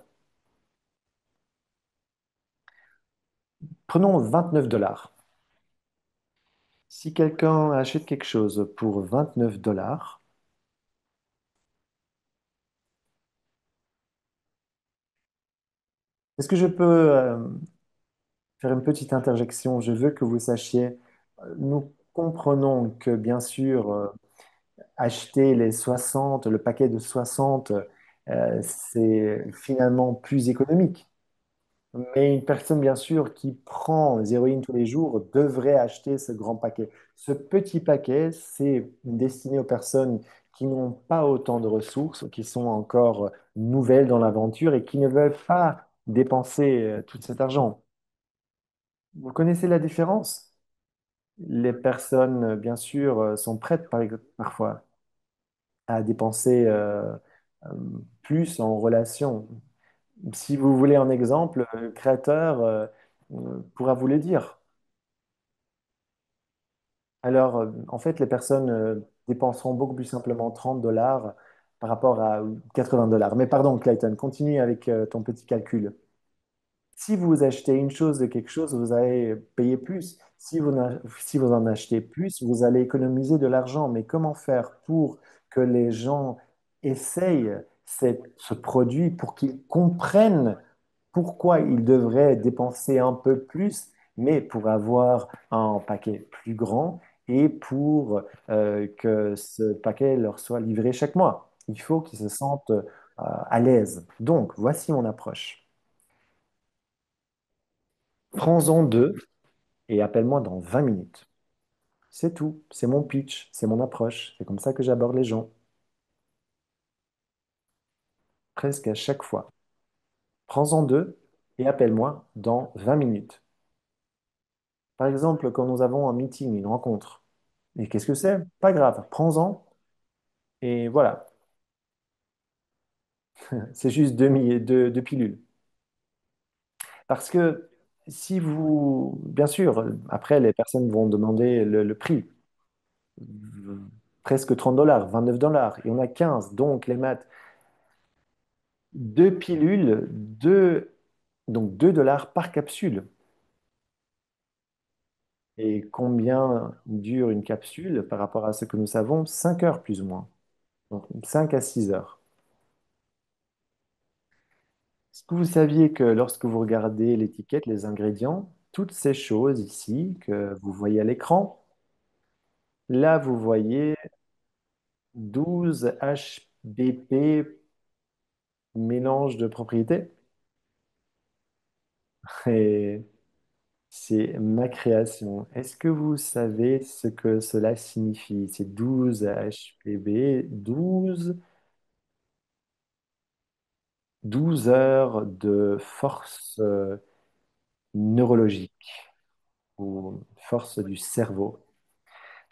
prenons 29 $. Si quelqu'un achète quelque chose pour 29 $, est-ce que je peux faire une petite interjection? Je veux que vous sachiez, nous comprenons que bien sûr, acheter les 60, le paquet de 60, c'est finalement plus économique. Mais une personne, bien sûr, qui prend des héroïnes tous les jours devrait acheter ce grand paquet. Ce petit paquet, c'est destiné aux personnes qui n'ont pas autant de ressources, qui sont encore nouvelles dans l'aventure et qui ne veulent pas dépenser tout cet argent. Vous connaissez la différence? Les personnes, bien sûr, sont prêtes parfois à dépenser euh, plus en relation. Si vous voulez un exemple, le créateur pourra vous le dire. Alors, en fait, les personnes dépenseront beaucoup plus simplement 30 $ par rapport à 80 $. Mais pardon, Clayton, continue avec ton petit calcul. Si vous achetez une chose de quelque chose, vous allez payer plus. Si vous en achetez plus, vous allez économiser de l'argent. Mais comment faire pour que les gens essayent ce produit, pour qu'ils comprennent pourquoi ils devraient dépenser un peu plus, mais pour avoir un paquet plus grand et pour que ce paquet leur soit livré chaque mois. Il faut qu'ils se sentent à l'aise. Donc, voici mon approche. Prends-en deux et appelle-moi dans 20 minutes. C'est tout. C'est mon pitch, c'est mon approche. C'est comme ça que j'aborde les gens, presque à chaque fois. Prends-en deux et appelle-moi dans 20 minutes. Par exemple, quand nous avons un meeting, une rencontre, et qu'est-ce que c'est? Pas grave, prends-en et voilà. C'est juste deux pilules. Parce que si vous, bien sûr, après, les personnes vont demander le prix. Presque 30 $, 29 $. Il y en a 15, donc les maths. Deux pilules, donc 2 $ par capsule. Et combien dure une capsule par rapport à ce que nous savons? 5 heures plus ou moins. Donc 5 à 6 heures. Est-ce que vous saviez que lorsque vous regardez l'étiquette, les ingrédients, toutes ces choses ici que vous voyez à l'écran, là vous voyez 12 HBP mélange de propriétés. Et c'est ma création. Est-ce que vous savez ce que cela signifie? C'est 12 HPB, 12 heures de force neurologique ou force du cerveau.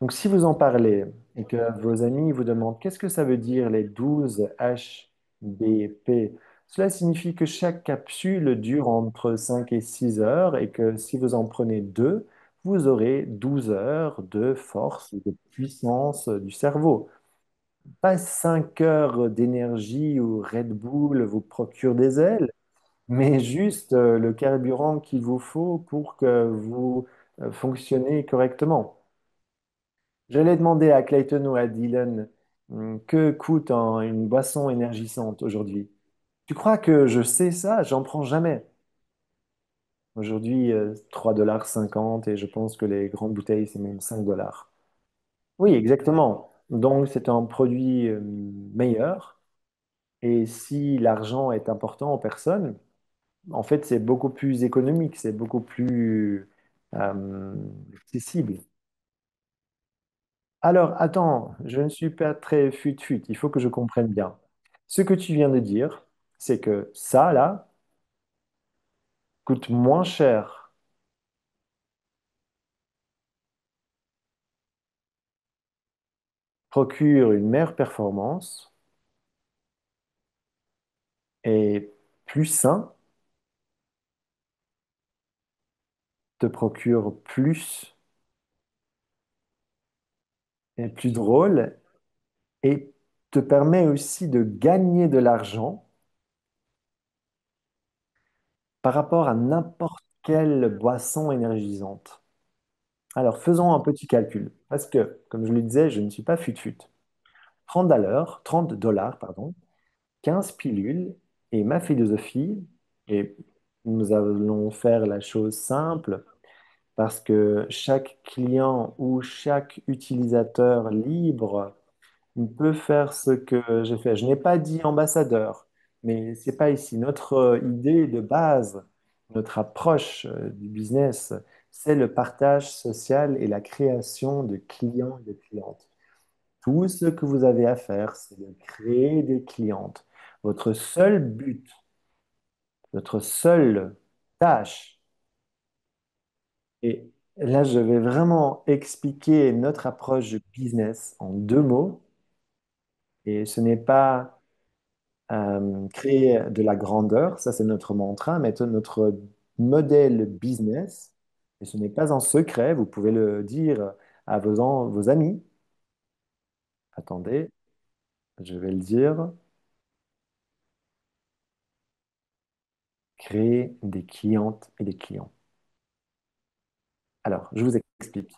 Donc, si vous en parlez et que vos amis vous demandent qu'est-ce que ça veut dire les 12 HBP, cela signifie que chaque capsule dure entre 5 et 6 heures et que si vous en prenez deux, vous aurez 12 heures de force, de puissance du cerveau. Pas 5 heures d'énergie où Red Bull vous procure des ailes, mais juste le carburant qu'il vous faut pour que vous fonctionnez correctement. J'allais demander à Clayton ou à Dylan que coûte une boisson énergisante aujourd'hui. Tu crois que je sais ça? J'en prends jamais. Aujourd'hui, 3,50 $ et je pense que les grandes bouteilles, c'est même 5 $. Oui, exactement. Donc, c'est un produit meilleur. Et si l'argent est important aux personnes, en fait, c'est beaucoup plus économique, c'est beaucoup plus euh, accessible. Alors, attends, je ne suis pas très fut-fut, il faut que je comprenne bien. Ce que tu viens de dire, c'est que ça, là, coûte moins cher, procure une meilleure performance, est plus sain te procure plus et plus drôle et te permet aussi de gagner de l'argent par rapport à n'importe quelle boisson énergisante. Alors, faisons un petit calcul, parce que, comme je le disais, je ne suis pas fut-fut. 30 dollars, pardon, 15 pilules, et ma philosophie, et nous allons faire la chose simple, parce que chaque client ou chaque utilisateur libre peut faire ce que j'ai fait. Je n'ai pas dit ambassadeur, mais c'est pas ici. Notre idée de base, notre approche du business, c'est le partage social et la création de clients et de clientes. Tout ce que vous avez à faire, c'est de créer des clientes. Votre seul but, votre seule tâche, et là, je vais vraiment expliquer notre approche de business en deux mots, et ce n'est pas créer de la grandeur, ça c'est notre mantra, mais notre modèle business, et ce n'est pas un secret, vous pouvez le dire à vos amis. Attendez, je vais le dire. Créer des clientes et des clients. Alors, je vous explique.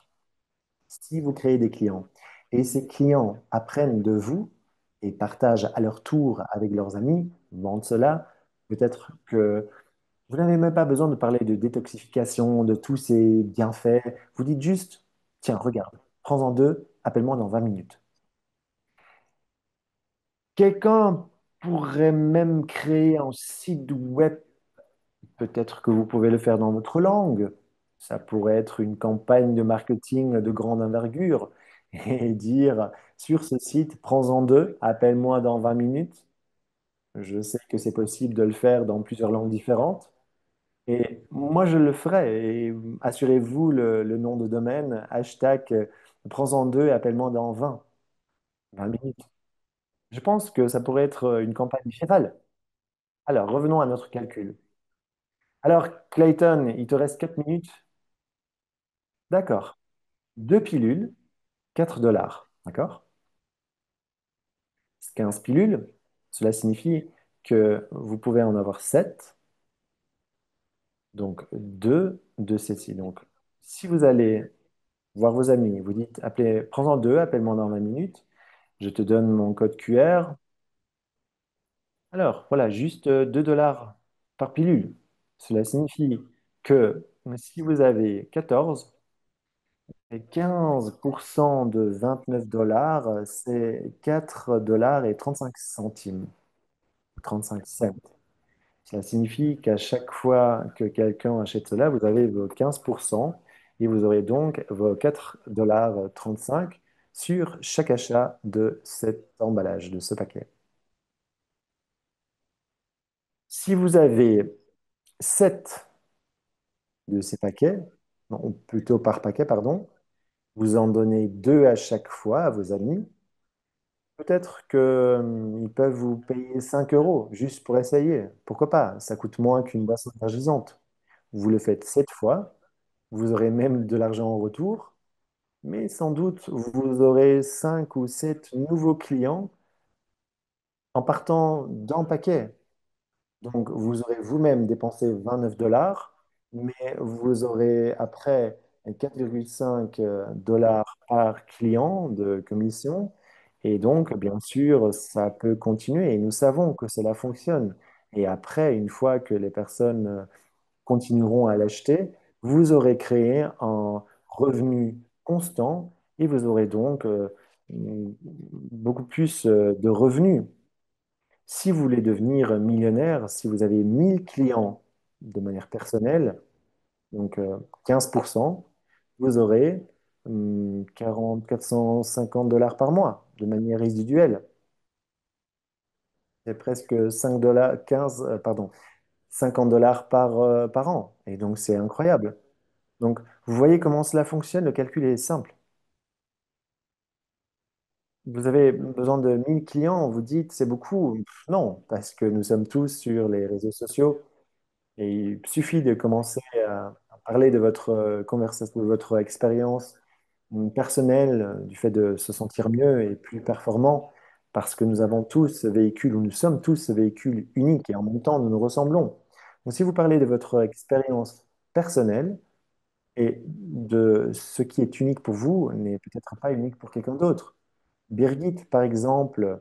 Si vous créez des clients et ces clients apprennent de vous et partagent à leur tour avec leurs amis, vendent cela, peut-être que vous n'avez même pas besoin de parler de détoxification, de tous ces bienfaits. Vous dites juste, tiens, regarde, prends-en deux, appelle-moi dans 20 minutes. Quelqu'un pourrait même créer un site web. Peut-être que vous pouvez le faire dans votre langue. Ça pourrait être une campagne de marketing de grande envergure et dire sur ce site, prends-en deux, appelle-moi dans 20 minutes. Je sais que c'est possible de le faire dans plusieurs langues différentes. Et moi, je le ferai. Et assurez-vous le nom de domaine, hashtag prends-en deux et appelle-moi dans 20 minutes. Je pense que ça pourrait être une campagne virale. Alors, revenons à notre calcul. Alors, Clayton, il te reste 4 minutes. D'accord. Deux pilules, 4 dollars. D'accord? 15 pilules, cela signifie que vous pouvez en avoir 7. Donc deux de ceci. Donc, si vous allez voir vos amis, vous dites, appelez, prends-en deux, appelle-moi dans 20 minutes, je te donne mon code QR. Alors, voilà, juste 2 dollars par pilule. Cela signifie que si vous avez 14, et 15% de 29 dollars, c'est 4 dollars et 35 centimes, 35 cents. Cela signifie qu'à chaque fois que quelqu'un achète cela, vous avez vos 15% et vous aurez donc vos 4 dollars 35 sur chaque achat de cet emballage, de ce paquet. Si vous avez 7 de ces paquets, non, ou plutôt par paquet, pardon, vous en donnez 2 à chaque fois à vos amis. Peut-être qu'ils peuvent vous payer 5 euros juste pour essayer. Pourquoi pas? Ça coûte moins qu'une boisson énergisante. Vous le faites 7 fois, vous aurez même de l'argent en retour, mais sans doute vous aurez 5 ou 7 nouveaux clients en partant d'un paquet. Donc, vous aurez vous-même dépensé 29 dollars, mais vous aurez après 4,5 dollars par client de commission. Et donc, bien sûr, ça peut continuer et nous savons que cela fonctionne. Et après, une fois que les personnes continueront à l'acheter, vous aurez créé un revenu constant et vous aurez donc beaucoup plus de revenus. Si vous voulez devenir millionnaire, si vous avez 1000 clients de manière personnelle, donc 15%, vous aurez 450 dollars par mois de manière résiduelle. C'est presque 5 dollars, 15, pardon, 50 dollars par an. Et donc, c'est incroyable. Donc, vous voyez comment cela fonctionne, le calcul est simple. Vous avez besoin de 1000 clients, vous dites c'est beaucoup. Non, parce que nous sommes tous sur les réseaux sociaux et il suffit de commencer à parler de votre conversation, de votre expérience personnelle, du fait de se sentir mieux et plus performant, parce que nous avons tous ce véhicule, ou nous sommes tous ce véhicule unique et en même temps nous nous ressemblons. Donc si vous parlez de votre expérience personnelle et de ce qui est unique pour vous n'est peut-être pas unique pour quelqu'un d'autre. Birgit, par exemple,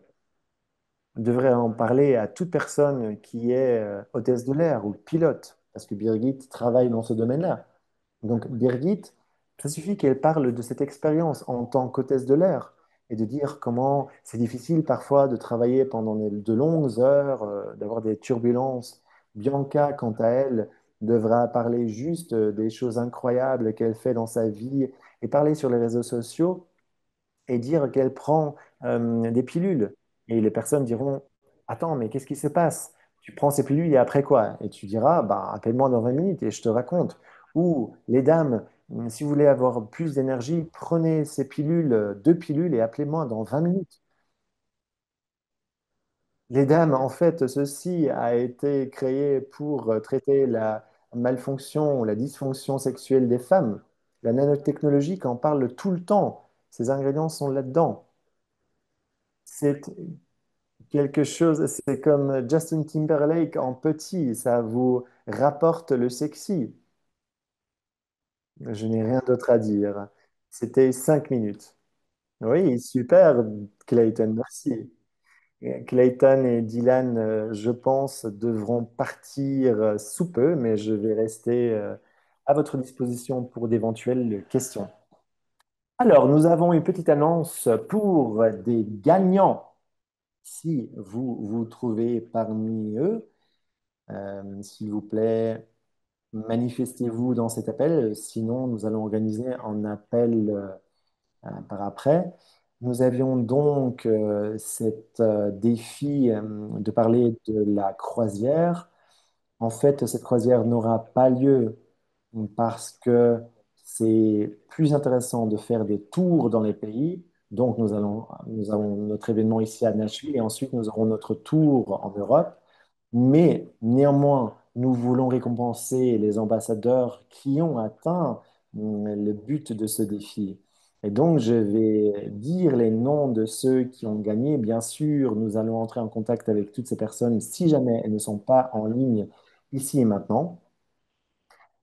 devrait en parler à toute personne qui est hôtesse de l'air ou pilote, parce que Birgit travaille dans ce domaine-là. Donc Birgit, ça suffit qu'elle parle de cette expérience en tant qu'hôtesse de l'air et de dire comment c'est difficile parfois de travailler pendant de longues heures, d'avoir des turbulences. Bianca, quant à elle, devra parler juste des choses incroyables qu'elle fait dans sa vie et parler sur les réseaux sociaux et dire qu'elle prend des pilules. Et les personnes diront, attends, mais qu'est-ce qui se passe? Tu prends ces pilules et après quoi? Et tu diras, bah, appelle-moi dans 20 minutes et je te raconte. Ou les dames, si vous voulez avoir plus d'énergie, prenez ces pilules, 2 pilules et appelez-moi dans 20 minutes. Les dames, en fait, ceci a été créé pour traiter la malfonction, la dysfonction sexuelle des femmes. La nanotechnologie en parle tout le temps. Ces ingrédients sont là-dedans. C'est quelque chose, c'est comme Justin Timberlake en petit, ça vous rapporte le sexy. Je n'ai rien d'autre à dire. C'était 5 minutes. Oui, super, Clayton, merci. Clayton et Dylan, je pense, devront partir sous peu, mais je vais rester à votre disposition pour d'éventuelles questions. Alors, nous avons une petite annonce pour des gagnants. Si vous vous trouvez parmi eux, s'il vous plaît, manifestez-vous dans cet appel. Sinon, nous allons organiser un appel par après. Nous avions donc cet défi de parler de la croisière. En fait, cette croisière n'aura pas lieu parce que c'est plus intéressant de faire des tours dans les pays. Donc, nous avons notre événement ici à Nashville et ensuite nous aurons notre tour en Europe. Mais néanmoins, nous voulons récompenser les ambassadeurs qui ont atteint le but de ce défi. Et donc, je vais dire les noms de ceux qui ont gagné. Bien sûr, nous allons entrer en contact avec toutes ces personnes si jamais elles ne sont pas en ligne ici et maintenant.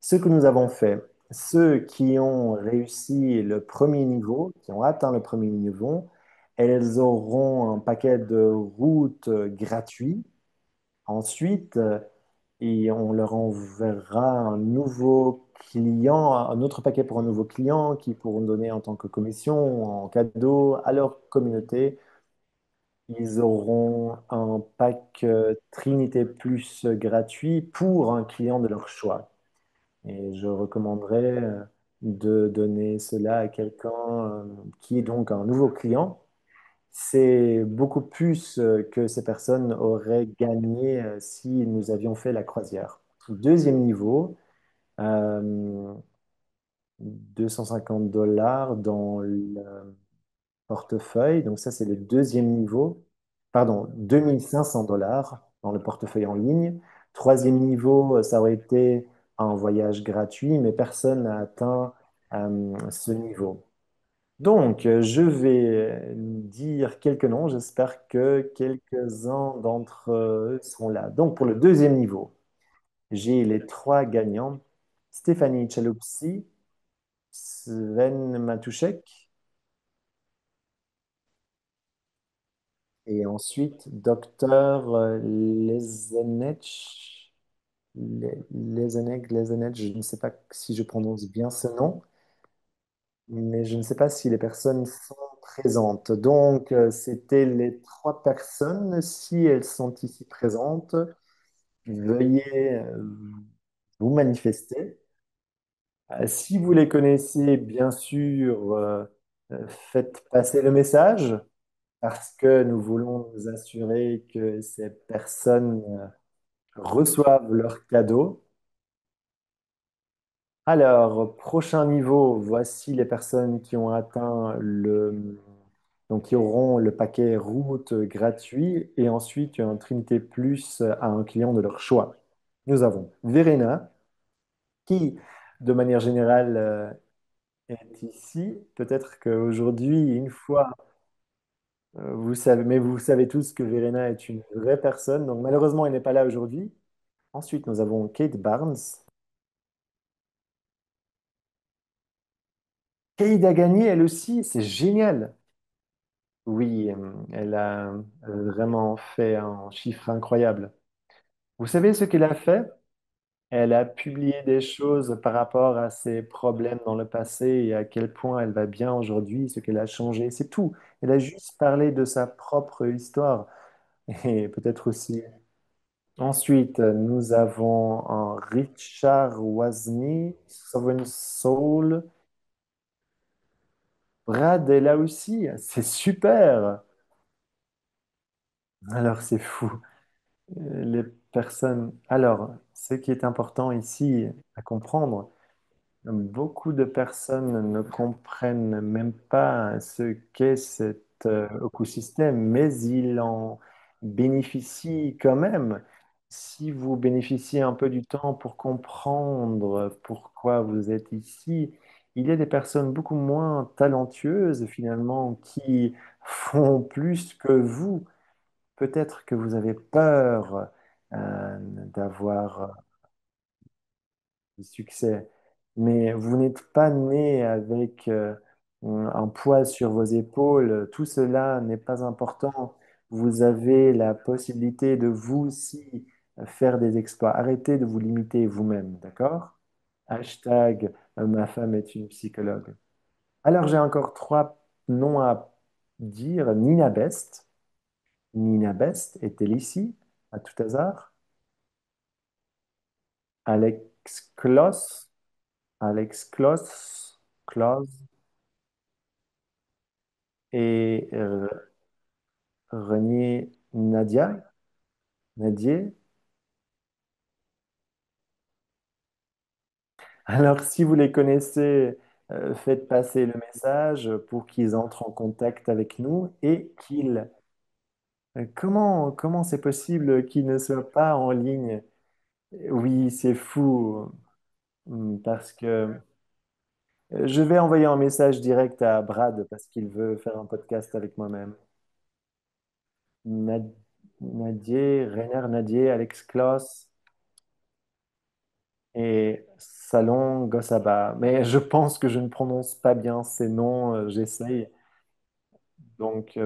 Ce que nous avons fait, ceux qui ont réussi le premier niveau, qui ont atteint le premier niveau, elles auront un paquet de routes gratuit. Ensuite, et on leur enverra un nouveau client, un autre paquet pour un nouveau client qui pourront donner en tant que commission, en cadeau à leur communauté. Ils auront un pack Trinité Plus gratuit pour un client de leur choix. Et je recommanderais de donner cela à quelqu'un qui est donc un nouveau client. C'est beaucoup plus que ces personnes auraient gagné si nous avions fait la croisière. Deuxième niveau, euh, 250 $ dans le portefeuille. Donc ça, c'est le deuxième niveau. Pardon, 2 500 $ dans le portefeuille en ligne. Troisième niveau, ça aurait été un voyage gratuit, mais personne n'a atteint ce niveau. Donc, je vais dire quelques noms. J'espère que quelques-uns d'entre eux seront là. Donc, pour le deuxième niveau, j'ai les trois gagnants. Stéphanie Chalupsi, Sven Matuszek et ensuite Docteur Lezenec. Lezenec, je ne sais pas si je prononce bien ce nom, mais je ne sais pas si les personnes sont présentes. Donc, c'était les trois personnes. Si elles sont ici présentes, veuillez vous manifester. Si vous les connaissez, bien sûr, faites passer le message parce que nous voulons nous assurer que ces personnes reçoivent leur cadeau. Alors, prochain niveau, voici les personnes qui ont atteint donc qui auront le paquet route gratuit et ensuite un Trinité Plus à un client de leur choix. Nous avons Verena qui de manière générale, est ici. Peut-être qu'aujourd'hui, une fois, vous savez, mais vous savez tous que Verena est une vraie personne. Donc malheureusement, elle n'est pas là aujourd'hui. Ensuite, nous avons Kate Barnes. Kate a gagné, elle aussi, c'est génial. Oui, elle a vraiment fait un chiffre incroyable. Vous savez ce qu'elle a fait? Elle a publié des choses par rapport à ses problèmes dans le passé et à quel point elle va bien aujourd'hui, ce qu'elle a changé, c'est tout. Elle a juste parlé de sa propre histoire et peut-être aussi. Ensuite, nous avons un Richard Wasney, Sovereign Soul. Brad est là aussi, c'est super. Alors, c'est fou. Les personnes. Alors, ce qui est important ici à comprendre, beaucoup de personnes ne comprennent même pas ce qu'est cet écosystème, mais ils en bénéficient quand même. Si vous bénéficiez un peu du temps pour comprendre pourquoi vous êtes ici, il y a des personnes beaucoup moins talentueuses finalement qui font plus que vous. Peut-être que vous avez peur d'avoir du succès, mais vous n'êtes pas né avec un poids sur vos épaules. Tout cela n'est pas important. Vous avez la possibilité de vous aussi faire des exploits. Arrêtez de vous limiter vous-même, d'accord? Hashtag ma femme est une psychologue. Alors j'ai encore trois noms à dire. Nina Best. Nina Best est-elle ici, à tout hasard? Alex Kloss. Alex Kloss, Kloss et Renier Nadia, Nadier. Alors, si vous les connaissez, faites passer le message pour qu'ils entrent en contact avec nous et qu'ils... comment c'est possible qu'ils ne soient pas en ligne? Oui, c'est fou, parce que je vais envoyer un message direct à Brad parce qu'il veut faire un podcast avec moi-même. Nadier, Rainer Nadier, Alex Kloss et Salon Gossaba. Mais je pense que je ne prononce pas bien ces noms, j'essaye. Donc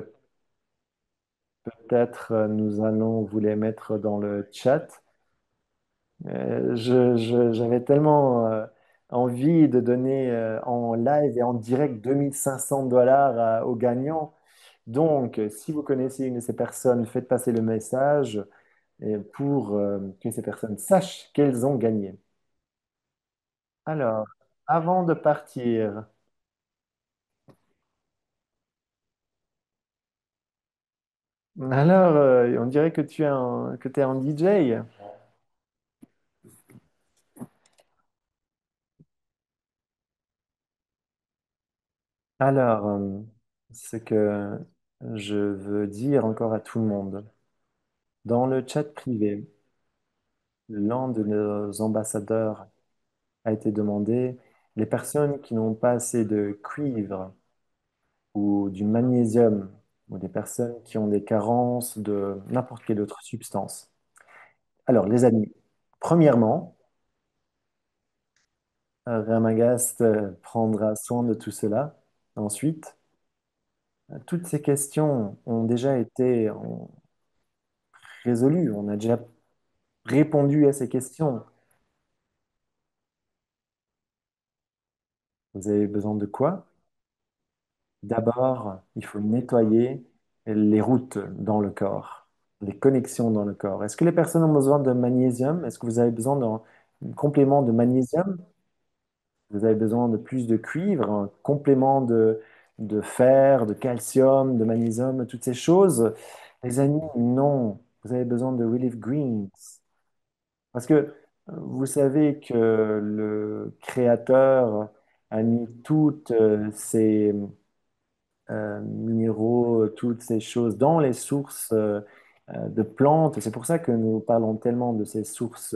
peut-être nous allons vous les mettre dans le chat. J'avais tellement envie de donner en live et en direct 2500 $ aux gagnants. Donc, si vous connaissez une de ces personnes, faites passer le message et pour que ces personnes sachent qu'elles ont gagné. Alors, avant de partir, alors, on dirait que que tu es un DJ. Alors, ce que je veux dire encore à tout le monde, dans le chat privé, l'un de nos ambassadeurs a été demandé, les personnes qui n'ont pas assez de cuivre ou du magnésium, ou des personnes qui ont des carences de n'importe quelle autre substance. Alors, les amis, premièrement, Ramagast prendra soin de tout cela. Ensuite, toutes ces questions ont déjà été résolues. On a déjà répondu à ces questions. Vous avez besoin de quoi? D'abord, il faut nettoyer les routes dans le corps, les connexions dans le corps. Est-ce que les personnes ont besoin de magnésium? Est-ce que vous avez besoin d'un complément de magnésium? Vous avez besoin de plus de cuivre, un complément de fer, de calcium, de magnésium, toutes ces choses. Les amis, non. Vous avez besoin de Relief Greens. Parce que vous savez que le créateur a mis toutes ces minéraux, toutes ces choses dans les sources de plantes. Et c'est pour ça que nous parlons tellement de ces sources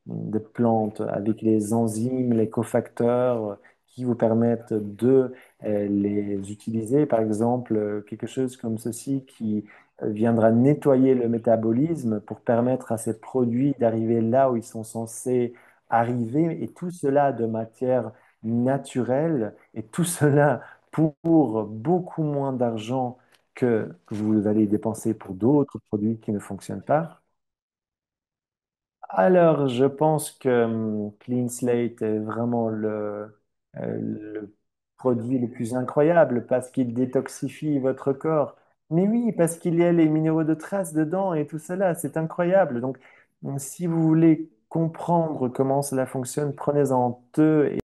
de plantes avec les enzymes, les cofacteurs qui vous permettent de les utiliser. Par exemple, quelque chose comme ceci qui viendra nettoyer le métabolisme pour permettre à ces produits d'arriver là où ils sont censés arriver, et tout cela de matière naturelle, et tout cela pour beaucoup moins d'argent que vous allez dépenser pour d'autres produits qui ne fonctionnent pas. Alors, je pense que Clean Slate est vraiment le produit le plus incroyable parce qu'il détoxifie votre corps. Mais oui, parce qu'il y a les minéraux de trace dedans et tout cela, c'est incroyable. Donc, si vous voulez comprendre comment cela fonctionne, prenez-en deux